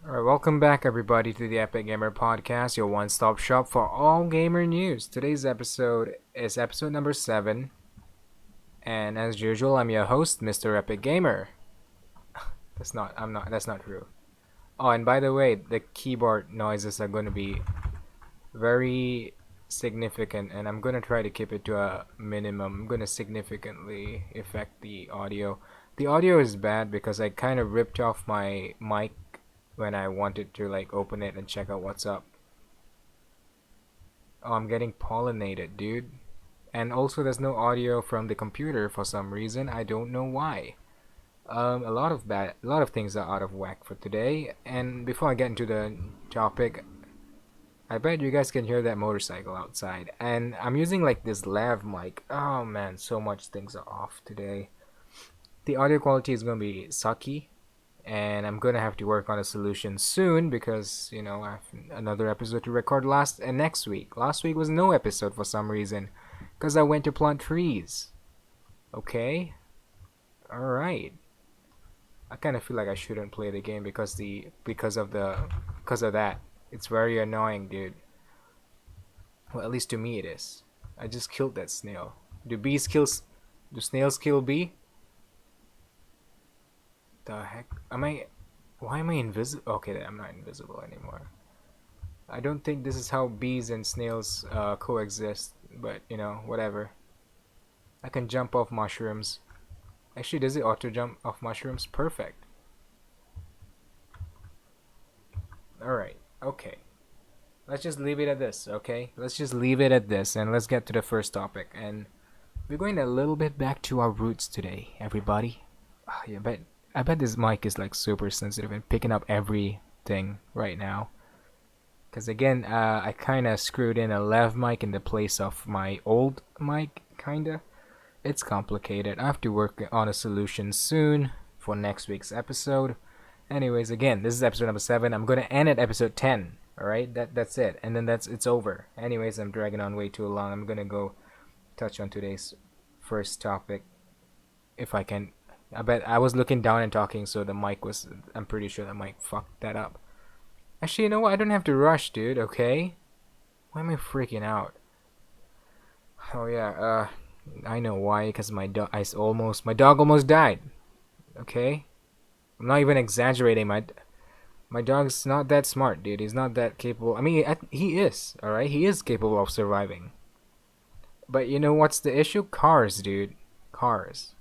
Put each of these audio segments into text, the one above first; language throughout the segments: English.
Alright, welcome back everybody to the Epic Gamer Podcast, your one-stop shop for all gamer news. Today's episode is episode number 7, and as usual, I'm your host, Mr. Epic Gamer. That's not true. Oh, and by the way, the keyboard noises are going to be very significant, and I'm going to try to keep it to a minimum. I'm going to significantly affect the audio. The audio is bad because I kind of ripped off my mic when I wanted to open it and check out what's up. Oh, I'm getting pollinated, dude. And also there's no audio from the computer for some reason. I don't know why. A lot of things are out of whack for today. And before I get into the topic, I bet you guys can hear that motorcycle outside. And I'm using this lav mic. Oh man, so much things are off today. The audio quality is gonna be sucky, and I'm gonna have to work on a solution soon because I have another episode to record next week. Last week was no episode for some reason, because I went to plant trees. Okay, all right. I kind of feel like I shouldn't play the game because of that. It's very annoying, dude. Well, at least to me it is. I just killed that snail. Do snails kill bee? The heck? Why am I invisible? Okay, I'm not invisible anymore. I don't think this is how bees and snails coexist, but whatever. I can jump off mushrooms. Actually, does it auto jump off mushrooms? Perfect. Alright, okay. Let's just leave it at this, okay? Let's just leave it at this, and let's get to the first topic. And we're going a little bit back to our roots today, everybody. Yeah, but I bet this mic is super sensitive and picking up everything right now. Because again, I kind of screwed in a lav mic in the place of my old mic, kinda. It's complicated. I have to work on a solution soon for next week's episode. Anyways, again, this is episode number 7. I'm gonna end at episode 10. Alright, that's it. And then it's over. Anyways, I'm dragging on way too long. I'm gonna go touch on today's first topic. If I can. I bet I was looking down and talking, so I'm pretty sure the mic fucked that up. Actually, you know what? I don't have to rush, dude, okay? Why am I freaking out? Oh yeah, I know why, because my dog almost died. Okay? I'm not even exaggerating. My dog's not that smart, dude. He's not that capable. I mean, he is, alright? He is capable of surviving. But you know what's the issue? Cars, dude. Cars.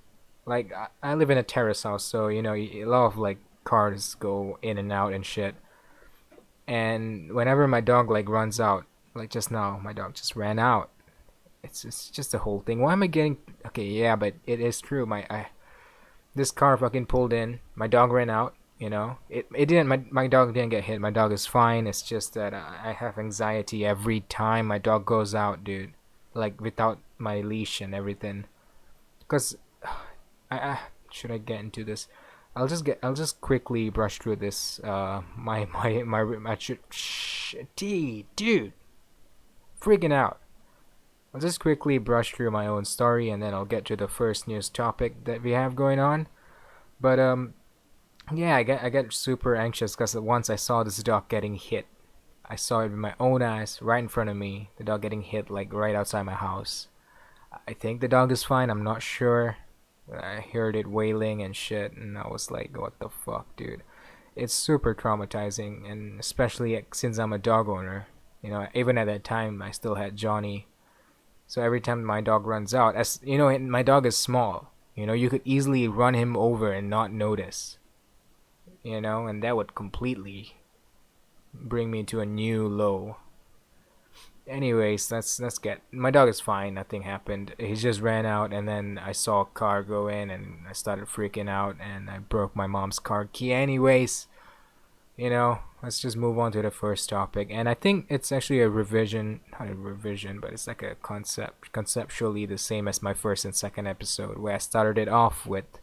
I live in a terrace house, so a lot of cars go in and out and shit. And whenever my dog runs out, like just now, my dog just ran out. It's just the whole thing. Why am I getting? Okay, yeah, but it is true. This car fucking pulled in. My dog ran out. It didn't. My dog didn't get hit. My dog is fine. It's just that I have anxiety every time my dog goes out, dude. Without my leash and everything. Cause I should I get into this? I'll just quickly brush through this. Dude, freaking out. I'll just quickly brush through my own story, and then I'll get to the first news topic that we have going on. But yeah, I get super anxious because once I saw this dog getting hit. I saw it with my own eyes, right in front of me. The dog getting hit right outside my house. I think the dog is fine. I'm not sure. I heard it wailing and shit, and I was like, what the fuck, dude? It's super traumatizing, and especially since I'm a dog owner. Even at that time, I still had Johnny. So every time my dog runs out, my dog is small. You could easily run him over and not notice. And that would completely bring me to a new low. Anyways, let's get. My dog is fine. Nothing happened. He just ran out, and then I saw a car go in, and I started freaking out, and I broke my mom's car key. Anyways, let's just move on to the first topic, and I think it's actually a revision, not a revision, but it's like a conceptually the same as my first and second episode, where I started it off with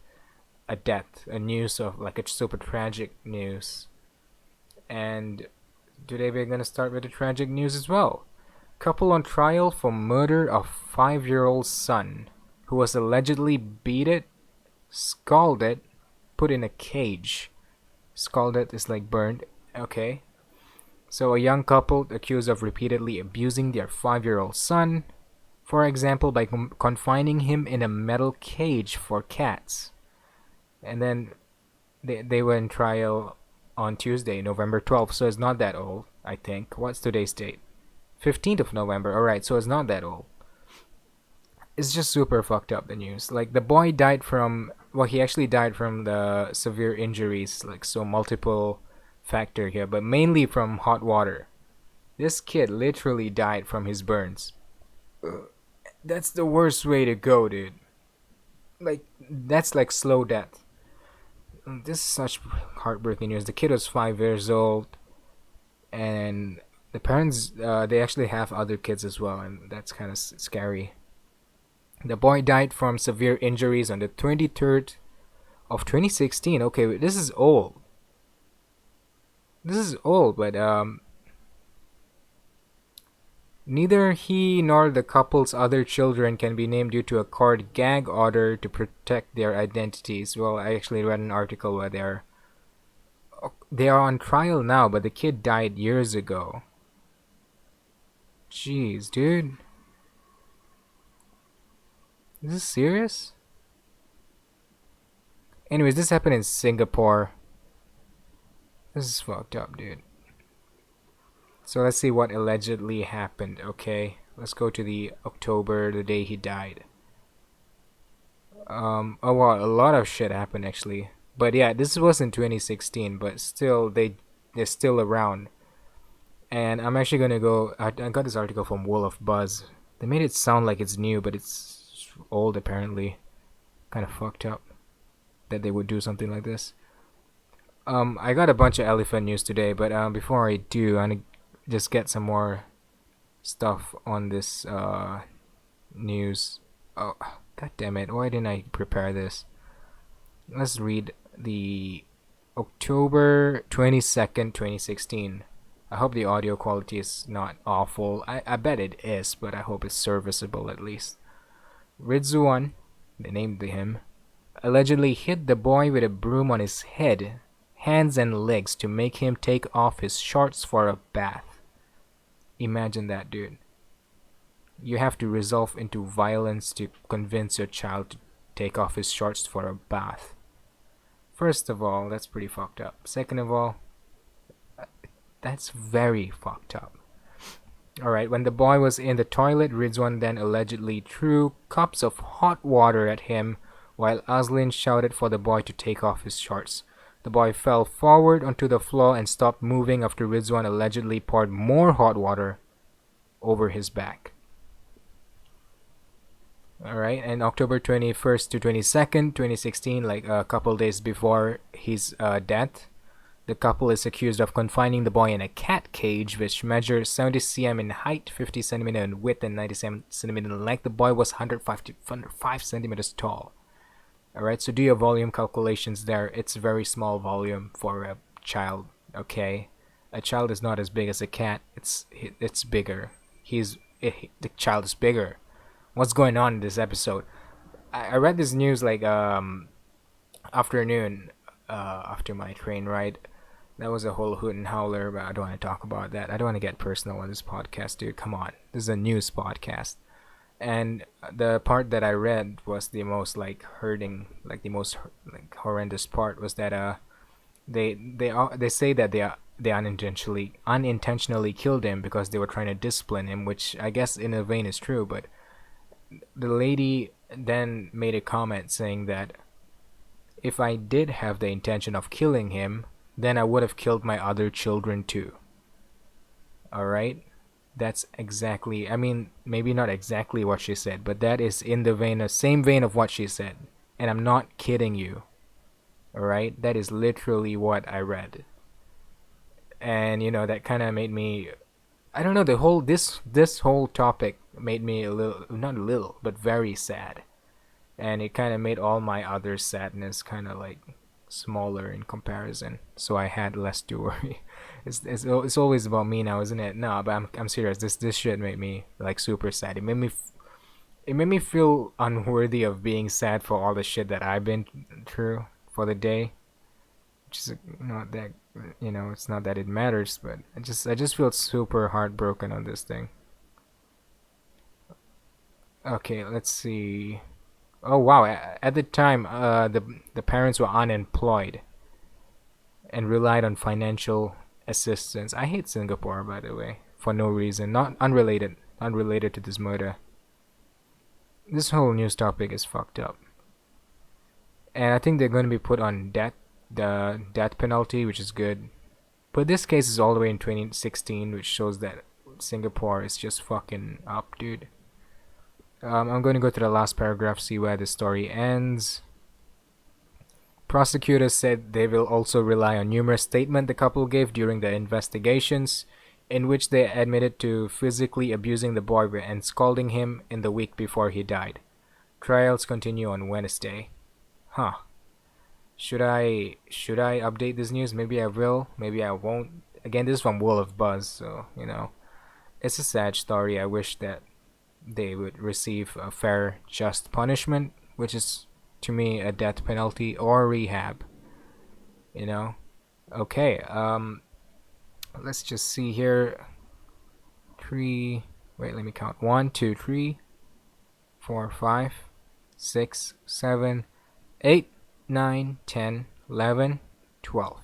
a death, a news of a super tragic news, and today we're gonna start with the tragic news as well. Couple on trial for murder of 5-year-old son who was allegedly beaten, scalded, put in a cage. Scalded is burned. Okay. So a young couple accused of repeatedly abusing their 5-year-old son, for example, by confining him in a metal cage for cats. And then they were in trial on Tuesday, November 12th, so it's not that old, I think. What's today's date? 15th of November. Alright, so it's not that old. It's just super fucked up, the news. Like, the boy died from, well, he actually died from the severe injuries, like, so multiple factor here, but mainly from hot water. This kid literally died from his burns. That's the worst way to go, dude. Like, that's like slow death. This is such heartbreaking news. The kid was 5 years old, and the parents, they actually have other kids as well, and that's kind of scary. The boy died from severe injuries on the 23rd of 2016. Okay, this is old. This is old, but neither he nor the couple's other children can be named due to a court gag order to protect their identities. Well, I actually read an article where they are on trial now, but the kid died years ago. Jeez, dude. Is this serious? Anyways, this happened in Singapore. This is fucked up, dude. So let's see what allegedly happened, okay? Let's go to the October, the day he died. Oh wow, a lot of shit happened actually. But yeah, this was in 2016, but still, they're still around. And I'm actually gonna go, I got this article from Wool of Buzz. They made it sound like it's new, but it's old apparently. Kind of fucked up that they would do something like this. I got a bunch of elephant news today, but before I do, I'm gonna just get some more stuff on this news. Oh, god damn it! Why didn't I prepare this? Let's read the October 22nd, 2016. I hope the audio quality is not awful. I bet it is, but I hope it's serviceable at least. Ridzuan, they named him, allegedly hit the boy with a broom on his head, hands, and legs to make him take off his shorts for a bath. Imagine that, dude. You have to resolve into violence to convince your child to take off his shorts for a bath. First of all, that's pretty fucked up. Second of all, that's very fucked up. Alright, when the boy was in the toilet, Rizwan then allegedly threw cups of hot water at him while Aslin shouted for the boy to take off his shorts. The boy fell forward onto the floor and stopped moving after Rizwan allegedly poured more hot water over his back. Alright, and October 21st to 22nd, 2016, like a couple days before his death, the couple is accused of confining the boy in a cat cage which measures 70 cm in height, 50 cm in width, and 97 cm in length. The boy was 105 centimeters tall. Alright, so do your volume calculations there. It's a very small volume for a child, okay? A child is not as big as a cat. It's bigger. The child is bigger. What's going on in this episode? I read this news like afternoon after my train ride. That was a whole hoot and howler, but I don't want to talk about that. I don't want to get personal on this podcast, dude. Come on. This is a news podcast. And the part that I read was the most like hurting, like the most like horrendous part was that they say that they unintentionally killed him because they were trying to discipline him, which I guess in a vein is true, but the lady then made a comment saying that if I did have the intention of killing him, then I would have killed my other children too. Alright? That's exactly, I mean, maybe not exactly what she said, but that is in the same vein of what she said. And I'm not kidding you. Alright? That is literally what I read. And, that kind of made me, I don't know, this whole topic made me a little, not a little, but very sad. And it kind of made all my other sadness kind of like smaller in comparison, so I had less to worry. It's always about me now, isn't it? No, but I'm serious. This shit made me like super sad. It made me feel unworthy of being sad for all the shit that I've been through for the day. which is not that, it's not that it matters, but I just feel super heartbroken on this thing. Okay, let's see. Oh wow! At the time, the parents were unemployed and relied on financial assistance. I hate Singapore, by the way, for no reason, not unrelated to this murder. This whole news topic is fucked up, and I think they're going to be put on the death penalty, which is good. But this case is all the way in 2016, which shows that Singapore is just fucking up, dude. I'm going to go to the last paragraph, see where the story ends. Prosecutors said they will also rely on numerous statements the couple gave during the investigations, in which they admitted to physically abusing the boy and scalding him in the week before he died. Trials continue on Wednesday. Huh. Should I update this news? Maybe I will, maybe I won't. Again, this is from World of Buzz, so it's a sad story. I wish that they would receive a fair, just punishment, which is to me a death penalty or rehab. You know. Okay. Let's just see here. Three. Wait, let me count. 1, 2, 3, 4, 5, 6, 7, 8, 9, 10, 11, 12.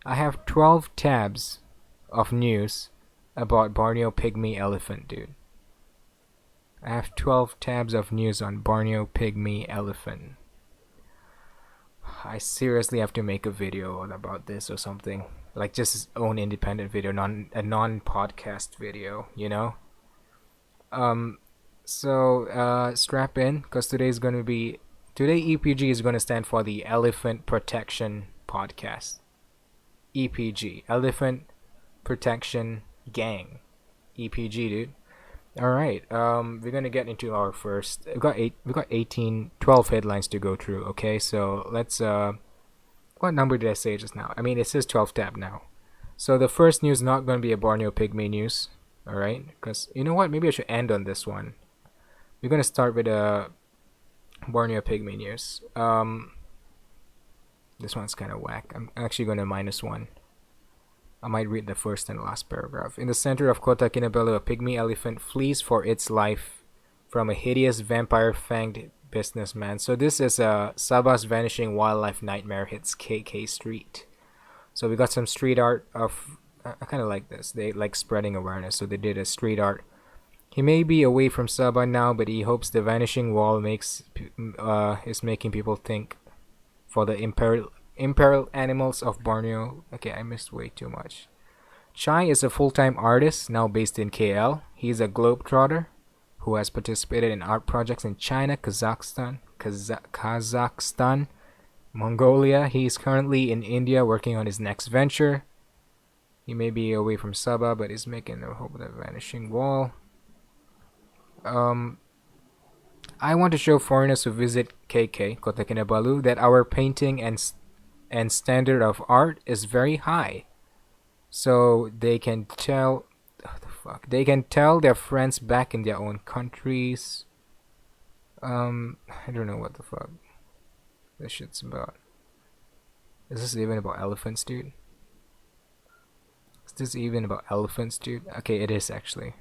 I have 12 tabs of news about Borneo pygmy elephant, dude. I have 12 tabs of news on Borneo pygmy elephant. I seriously have to make a video about this or something. Like just his own independent video, a non-podcast video, So strap in, because today EPG is going to stand for the Elephant Protection Podcast. EPG, Elephant Protection Gang. EPG, dude. All right. We're gonna get into our first. We got 12 headlines to go through. Okay, so let's. What number did I say just now? I mean, it says 12 tab now. So the first news is not gonna be a Borneo pygmy news. All right, because you know what? Maybe I should end on this one. We're gonna start with a Borneo pygmy news. This one's kind of whack. I'm actually gonna -1. I might read the first and last paragraph. In the center of Kota Kinabalu, a pygmy elephant flees for its life from a hideous vampire-fanged businessman. So this is Sabah's vanishing wildlife nightmare hits KK Street. So we got some street art of. I kind of like this. They like spreading awareness, so they did a street art. He may be away from Sabah now, but he hopes the vanishing wall is making people think for the imperiled animals of Borneo. Okay, I missed way too much. Chai is a full-time artist now based in KL. He's a globetrotter who has participated in art projects in China, Kazakhstan, Mongolia. He's currently in India working on his next venture. He may be away from Sabah, but is making the hope of the vanishing wall. I want to show foreigners who visit KK, Kota Kinabalu, that our painting and standard of art is very high, so they can tell their friends back in their own countries. I don't know what the fuck this shit's about. Is this even about elephants, dude? Is this even about elephants, dude? Okay, it is actually.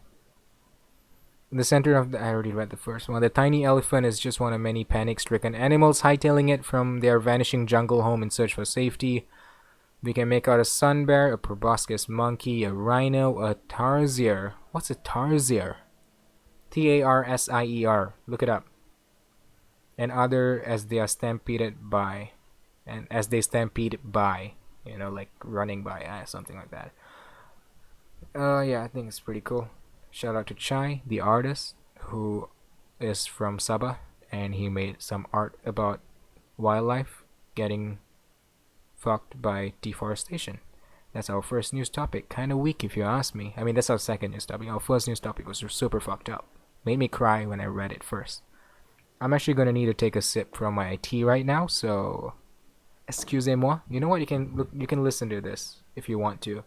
In the center of I already read the first one. The tiny elephant is just one of many panic-stricken animals hightailing it from their vanishing jungle home in search for safety. We can make out a sun bear, a proboscis monkey, a rhino, a tarsier. What's a tarsier? Tarsier. Look it up. And other as they stampede by, like running by, something like that. Yeah, I think it's pretty cool. Shout out to Chai, the artist, who is from Sabah, and he made some art about wildlife getting fucked by deforestation. That's our first news topic. Kind of weak if you ask me. I mean, that's our second news topic. Our first news topic was super fucked up. Made me cry when I read it first. I'm actually gonna need to take a sip from my tea right now, so excusez-moi. You know what? You can listen to this if you want to.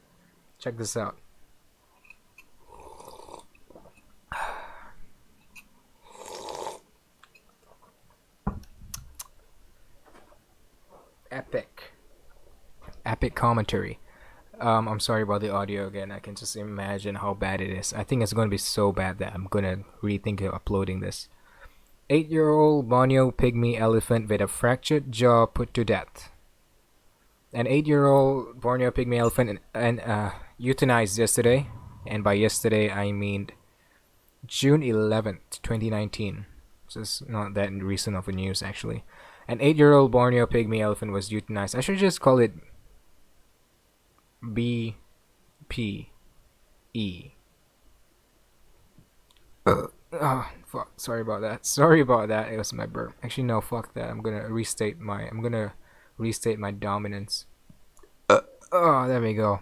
Check this out. Epic. epic commentary. I'm sorry about the audio again. I can just imagine how bad it is. I think it's going to be so bad that I'm going to rethink of uploading this. 8-year-old Borneo pygmy elephant with a fractured jaw put to death. An 8-year-old Borneo pygmy elephant euthanized yesterday, and by yesterday I mean June 11th, 2019. So it's not that recent of a news actually. An 8-year-old Borneo pygmy elephant was euthanized. I should just call it BPE. Oh, fuck. Sorry about that. Sorry about that. It was my burp. Actually, no. Fuck that. I'm gonna restate my dominance. Oh, there we go.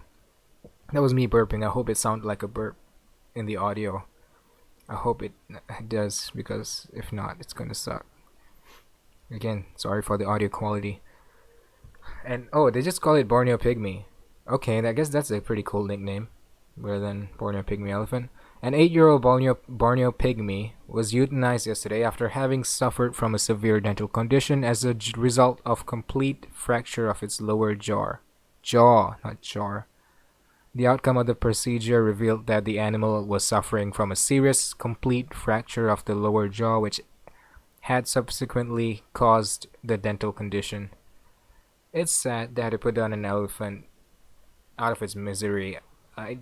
That was me burping. I hope it sounded like a burp in the audio. I hope it does, because if not, it's gonna suck. Again, sorry for the audio quality. And oh, they just call it Borneo pygmy. Okay, I guess that's a pretty cool nickname, rather than Borneo pygmy elephant. An 8-year-old Borneo pygmy was euthanized yesterday after having suffered from a severe dental condition as a result of complete fracture of its lower jaw. Jaw, not jar. The outcome of the procedure revealed that the animal was suffering from a serious, complete fracture of the lower jaw, which had subsequently caused the dental condition. It's sad they had to put down an elephant out of its misery. I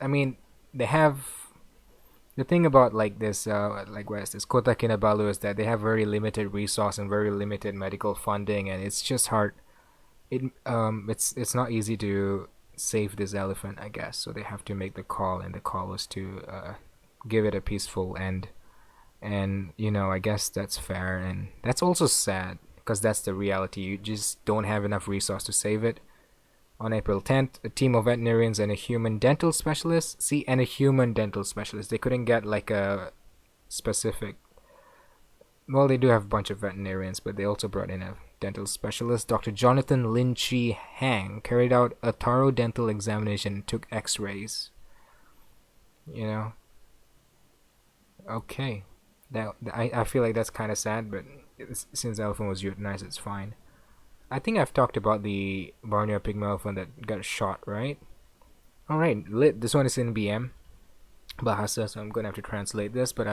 mean, they have the thing about like this, like what is this, Kota Kinabalu, is that they have very limited resource and very limited medical funding, and it's just hard. It's not easy to save this elephant, I guess. So they have to make the call, and the call was to give it a peaceful end. And I guess that's fair, and that's also sad because that's the reality. You just don't have enough resource to save it. On April 10th, a team of veterinarians and a human dental specialist. They couldn't get like a specific. Well, they do have a bunch of veterinarians, but they also brought in a dental specialist. Dr. Jonathan Lin Chi Hang carried out a thorough dental examination and took x-rays. Okay. I feel like that's kind of sad, but since the elephant was euthanized, it's fine. I think I've talked about the Borneo pygmy elephant that got shot, right? Alright, this one is in BM Bahasa, so I'm gonna have to translate this, but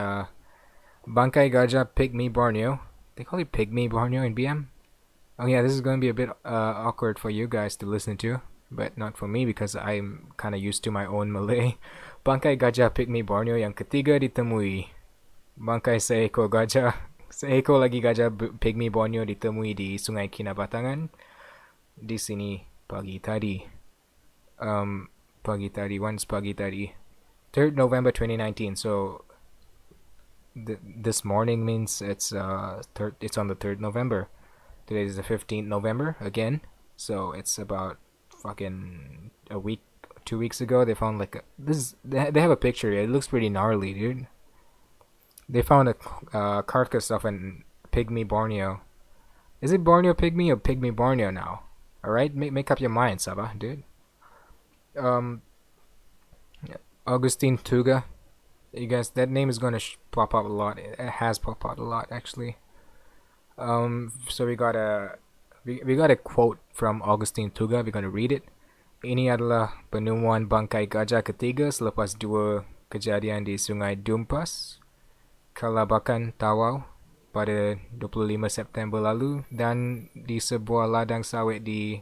Bangkai Gajah Pygmy Borneo. They call it Pygmy Borneo in BM? Oh yeah, this is gonna be a bit awkward for you guys to listen to, but not for me because I'm kinda used to my own Malay. Bangkai Gajah Pygmy Borneo yang ketiga ditemui. Bangkai seekor lagi gajah pygmy Borneo ditemui di Sungai Kinabatangan di sini pagi tadi. Once pagi tadi. 3rd November 2019. So this morning means it's on the 3rd November. Today is the 15th November again. So it's about fucking a week, 2 weeks ago. They found like they have a picture. It looks pretty gnarly, dude. They found a carcass of an pygmy Borneo. Is it Borneo pygmy or pygmy Borneo now? Alright, make up your mind, Sabah, dude. Augustine Tuga. You guys, that name is gonna pop up a lot. It has popped up a lot, actually. So we got a quote from Augustine Tuga. We're gonna read it. Ini adalah penemuan bangkai gajah ketiga selepas 2 kejadian di Sungai Dumpas, Kalabakan Tawau pada 25 September lalu dan di sebuah ladang sawit di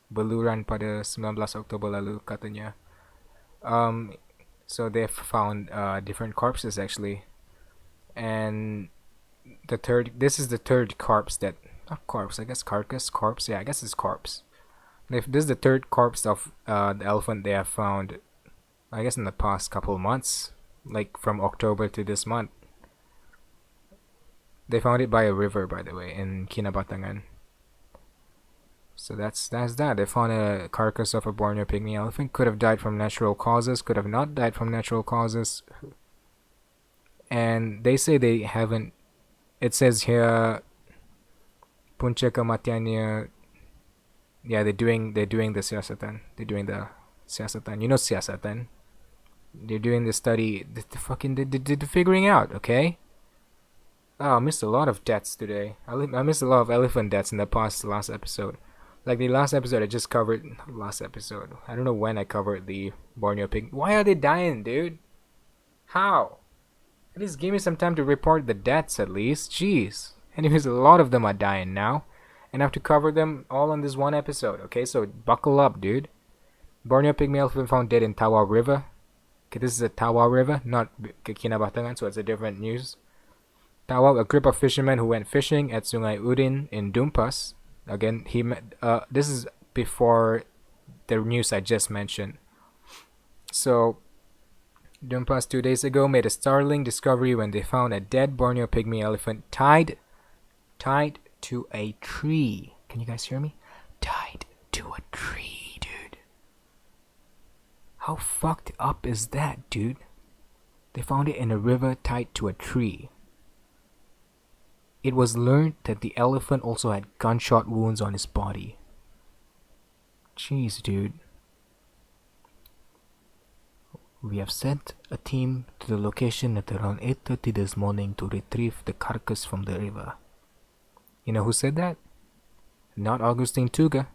Beluran pada 19 Oktober lalu, katanya. So they found different corpses actually, and this is the third corpse that, not corpse, I guess corpse, yeah, I guess it's corpse. This is the third corpse of the elephant they have found, I guess, in the past couple months, like from October to this month. They found it by a river, by the way, in Kinabatangan. So that's that. They found a carcass of a Borneo pygmy elephant. Could have died from natural causes, could have not died from natural causes. And they say they haven't. It says here, punca kematiannya. Yeah, they're doing the siasatan. They're doing the siasatan. You know siasatan. They're doing the study. They're figuring out. Okay. Oh, I missed a lot of deaths today. I missed a lot of elephant deaths in the last episode. Like the last episode, I just covered. Last episode, I don't know when I covered the Borneo pig. Why are they dying, dude? How? At least give me some time to report the deaths, at least. Jeez. Anyways, a lot of them are dying now, and I have to cover them all on this one episode. Okay, so buckle up, dude. Borneo pygmy elephant found dead in Tawa River. Okay, this is a Tawa River, not Kinabatangan, so it's a different news. Tawa, a group of fishermen who went fishing at Sungai Udin in Dumpas. Again, this is before the news I just mentioned. So, Dumpas 2 days ago made a startling discovery when they found a dead Borneo pygmy elephant tied to a tree. Can you guys hear me? Tied to a tree, dude. How fucked up is that, dude? They found it in a river tied to a tree. It was learned that the elephant also had gunshot wounds on his body. Jeez, dude. We have sent a team to the location at around 8:30 this morning to retrieve the carcass from the river. You know who said that? Not Augustine Tuga.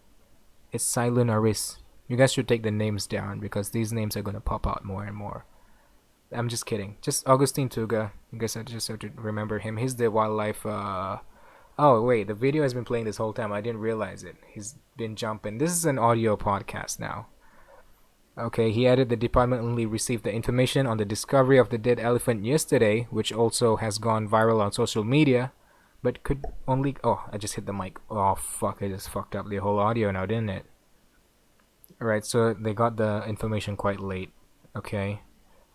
It's Silent Aris. You guys should take the names down because these names are gonna pop out more and more. I'm just kidding. Just Augustine Tuga. You guys just have to remember him. He's the wildlife. Oh wait, the video has been playing this whole time. I didn't realize it. He's been jumping. This is an audio podcast now. Okay, he added the department only received the information on the discovery of the dead elephant yesterday, which also has gone viral on social media, but could only. Oh, I just hit the mic. Oh fuck! I just fucked up the whole audio now, didn't it? Alright, so they got the information quite late. Okay.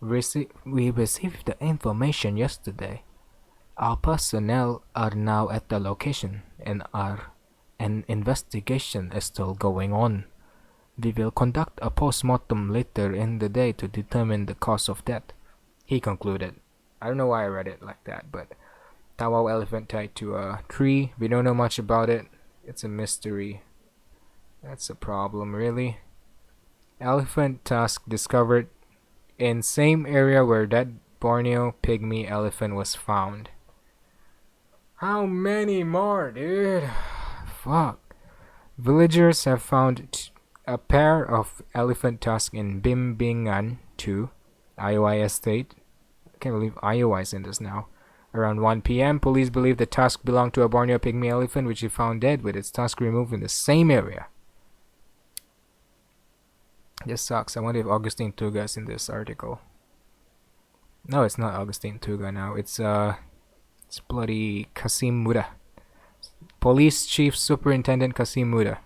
We received the information yesterday. Our personnel are now at the location and an investigation is still going on. We will conduct a post-mortem later in the day to determine the cause of death, he concluded. I don't know why I read it like that, but Tawau elephant tied to a tree. We don't know much about it. It's a mystery. That's a problem, really. Elephant tusk discovered in same area where that Borneo pygmy elephant was found. How many more, dude? Fuck. Villagers have found a pair of elephant tusks in Bimbingan 2, Iowa Estate. I can't believe Iowa is in this now. Around 1 p.m., police believe the tusk belonged to a Borneo pygmy elephant which he found dead with its tusk removed in the same area. This sucks. I wonder if Augustine Tuga is in this article. No, it's not Augustine Tuga now. It's bloody Kasim Muda. Police Chief Superintendent Kasim Muda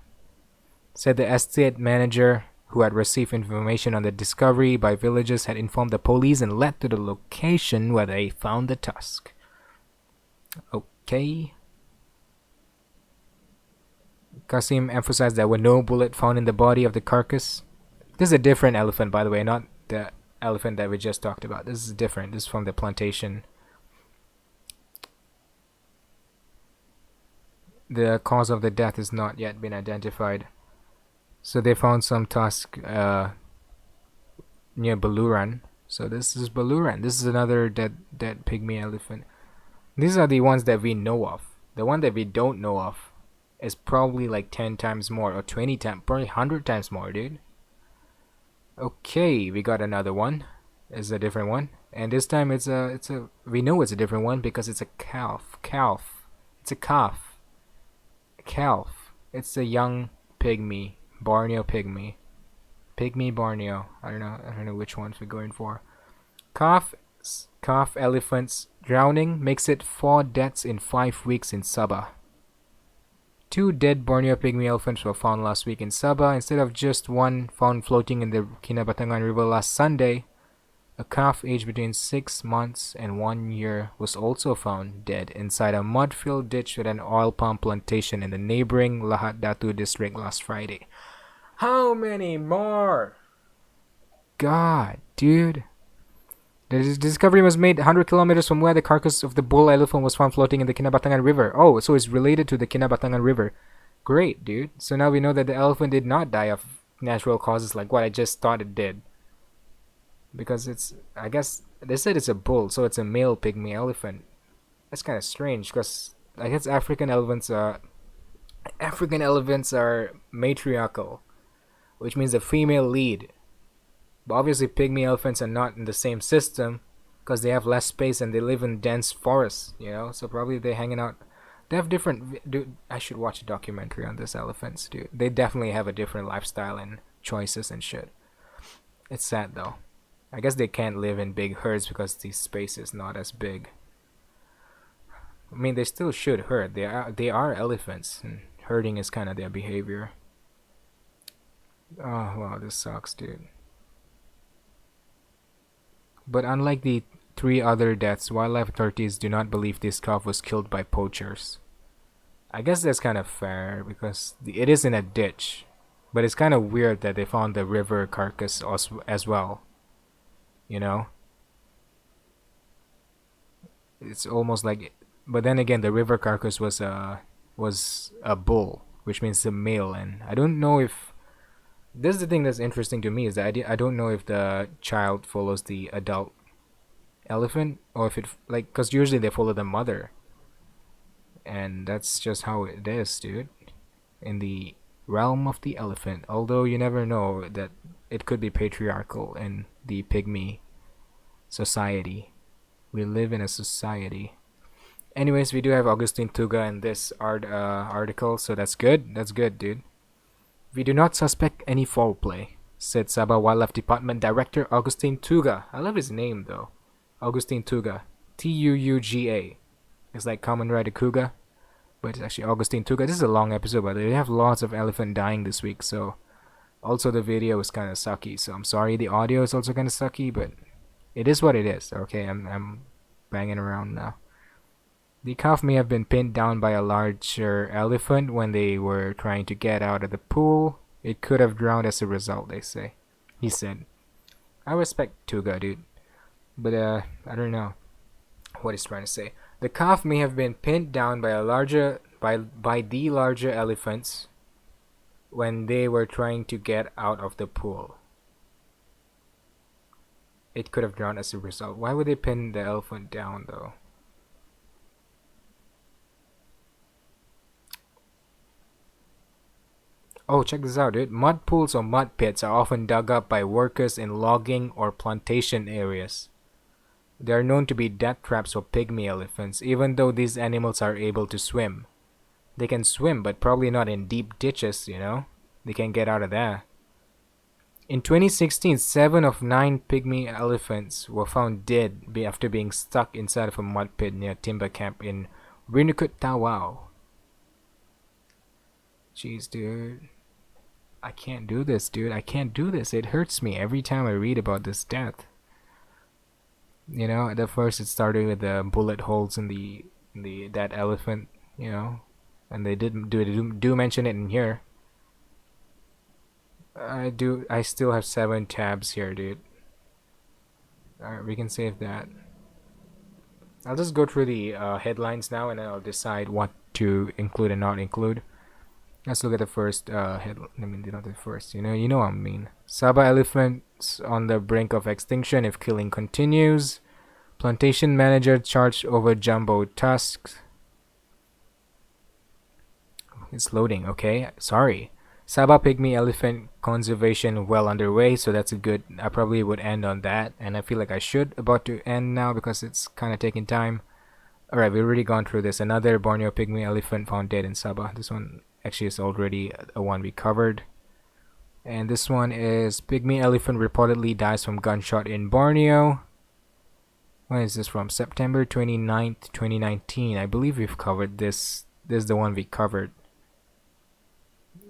said the estate manager who had received information on the discovery by villagers had informed the police and led to the location where they found the tusk. Okay. Kasim emphasized there were no bullet found in the body of the carcass. This is a different elephant, by the way, not the elephant that we just talked about. This is different. This is from the plantation. The cause of the death has not yet been identified. So they found some tusk near Baluran. So this is Baluran. This is another dead pygmy elephant. These are the ones that we know of. The one that we don't know of is probably like 10 times more or 20 times, probably 100 times more, dude. Okay, we got another one. It's a different one, and this time we know it's a different one because it's a calf. It's a calf. It's a young pygmy, Borneo pygmy, Borneo. I don't know which ones we're going for. Calf elephants drowning makes it 4 deaths in 5 weeks in Sabah. 2 dead Borneo pygmy elephants were found last week in Sabah instead of just one found floating in the Kinabatangan River last Sunday. A calf aged between 6 months and 1 year was also found dead inside a mud-filled ditch with an oil palm plantation in the neighboring Lahat Datu district last Friday. How many more? God, dude. The discovery was made 100 kilometers from where the carcass of the bull elephant was found floating in the Kinabatangan River. Oh, so it's related to the Kinabatangan River. Great, dude. So now we know that the elephant did not die of natural causes like what I just thought it did. Because I guess they said it's a bull, so it's a male pygmy elephant. That's kind of strange because I guess African elephants African elephants are matriarchal, which means the female lead. But obviously, pygmy elephants are not in the same system because they have less space and they live in dense forests, So probably they're hanging out. They have different. Dude, I should watch a documentary on this elephants, dude. They definitely have a different lifestyle and choices and shit. It's sad though. I guess they can't live in big herds because the space is not as big. I mean, they still should herd. They are elephants, and herding is kind of their behavior. Oh wow, this sucks, dude. But unlike the three other deaths, wildlife authorities do not believe this calf was killed by poachers. I guess that's kind of fair because it is in a ditch, but it's kind of weird that they found the river carcass as well. You know, it's almost like. But then again, the river carcass was a bull, which means the male, and I don't know if this is the thing that's interesting to me is that I don't know if the child follows the adult elephant or if it like because usually they follow the mother, and that's just how it is, dude. In the realm of the elephant, although you never know that it could be patriarchal in the pygmy society. We live in a society. Anyways, we do have Augustine Tuga in this article, so that's good. That's good, dude. We do not suspect any foul play, said Sabah Wildlife Department Director Augustine Tuga. I love his name though. Augustine Tuga. Tuuga. It's like Common Rider Kuga, but it's actually Augustine Tuga. This is a long episode, but they have lots of elephant dying this week, so also the video is kind of sucky. So I'm sorry the audio is also kind of sucky, but it is what it is. Okay, I'm banging around now. The calf may have been pinned down by a larger elephant when they were trying to get out of the pool. It could have drowned as a result, they say. He said. I respect Tuga, dude. But, I don't know what he's trying to say. The calf may have been pinned down by the larger elephants when they were trying to get out of the pool. It could have drowned as a result. Why would they pin the elephant down, though? Oh, check this out, dude. Mud pools or mud pits are often dug up by workers in logging or plantation areas. They are known to be death traps for pygmy elephants, even though these animals are able to swim. They can swim, but probably not in deep ditches. They can get out of there. In 2016, 7 of 9 pygmy elephants were found dead after being stuck inside of a mud pit near timber camp in Winukut Tawau. Jeez, dude. I can't do this, dude. I can't do this. It hurts me every time I read about this death. At first it started with the bullet holes in the that elephant, and they do mention it in here. I still have 7 tabs here, dude. Alright, we can save that. I'll just go through the headlines now, and then I'll decide what to include and not include. Let's look at the first headline. I mean, not the first. You know what I mean. Sabah elephants on the brink of extinction if killing continues. Plantation manager charged over jumbo tusks. It's loading. Okay, sorry. Sabah pygmy elephant conservation well underway, so that's a good. I probably would end on that, and I feel like I should about to end now because it's kind of taking time. All right, we've already gone through this. Another Borneo pygmy elephant found dead in Sabah. This one actually is already a one we covered. And this one is pygmy elephant reportedly dies from gunshot in Borneo. When is this from? September 29th, 2019. I believe we've covered this. This is the one we covered.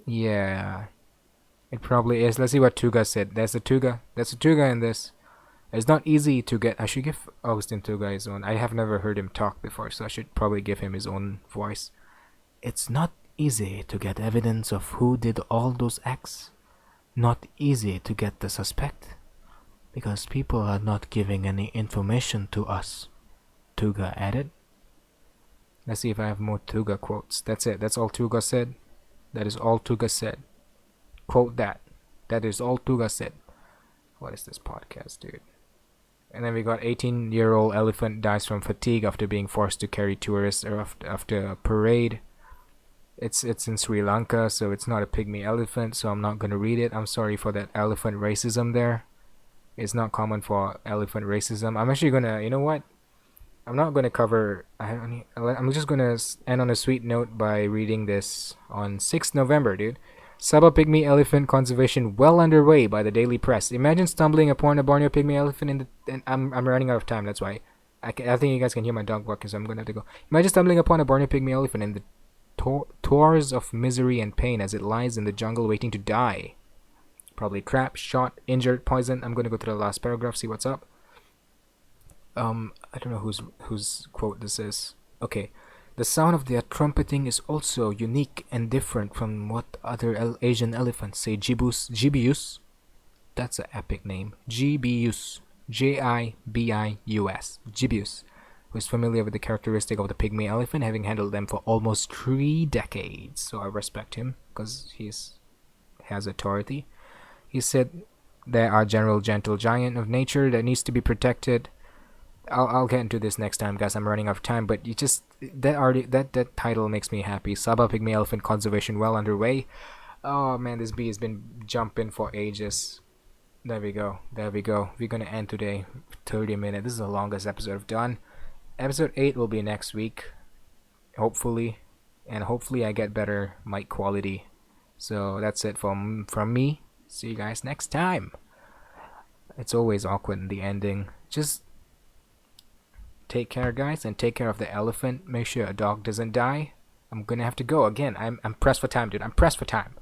Yeah. It probably is. Let's see what Tuga said. There's a Tuga. There's a Tuga in this. It's not easy to get. I should give Augustine Tuga his own. I have never heard him talk before, so I should probably give him his own voice. It's not easy to get evidence of who did all those acts. Not easy to get the suspect. Because people are not giving any information to us, Tuga added. Let's see if I have more Tuga quotes. That's it. That's all Tuga said. That is all Tuga said. Quote that. That is all Tuga said. What is this podcast, dude? And then we got 18-year-old elephant dies from fatigue after being forced to carry tourists after a parade. It's in Sri Lanka, so it's not a pygmy elephant, so I'm not gonna read it. I'm sorry for that elephant racism there. It's not common for elephant racism. I'm actually gonna, you know what? I'm not gonna cover. I'm just gonna end on a sweet note by reading this on 6th November, dude. Sabah pygmy elephant conservation well underway by the Daily Press. Imagine stumbling upon a Borneo pygmy elephant in the. And I'm running out of time. That's why. I think you guys can hear my dog barking, so I'm gonna have to go. Imagine stumbling upon a Borneo pygmy elephant in the tours of misery and pain as it lies in the jungle waiting to die. Probably trapped, shot, injured, poisoned. I'm gonna go to the last paragraph, see what's up. I don't know whose quote this is. Okay. The sound of their trumpeting is also unique and different from what other Asian elephants say. Gibius, that's an epic name. Gibius, Jibius, Gibius, who is familiar with the characteristic of the pygmy elephant, having handled them for almost 3 decades. So I respect him because has authority. He said they are general gentle giant of nature that needs to be protected. I'll get into this next time, guys. I'm running out of time, but you just that title makes me happy. Sabah pygmy elephant conservation well underway. Oh man, this bee has been jumping for ages. There we go. There we go. We're gonna end today. 30 minutes. This is the longest episode I've done. Episode 8 will be next week, hopefully, and hopefully I get better mic quality. So that's it from me. See you guys next time. It's always awkward in the ending. Just take care, guys, and take care of the elephant. Make sure a dog doesn't die. I'm gonna have to go again. I'm pressed for time, dude. I'm pressed for time.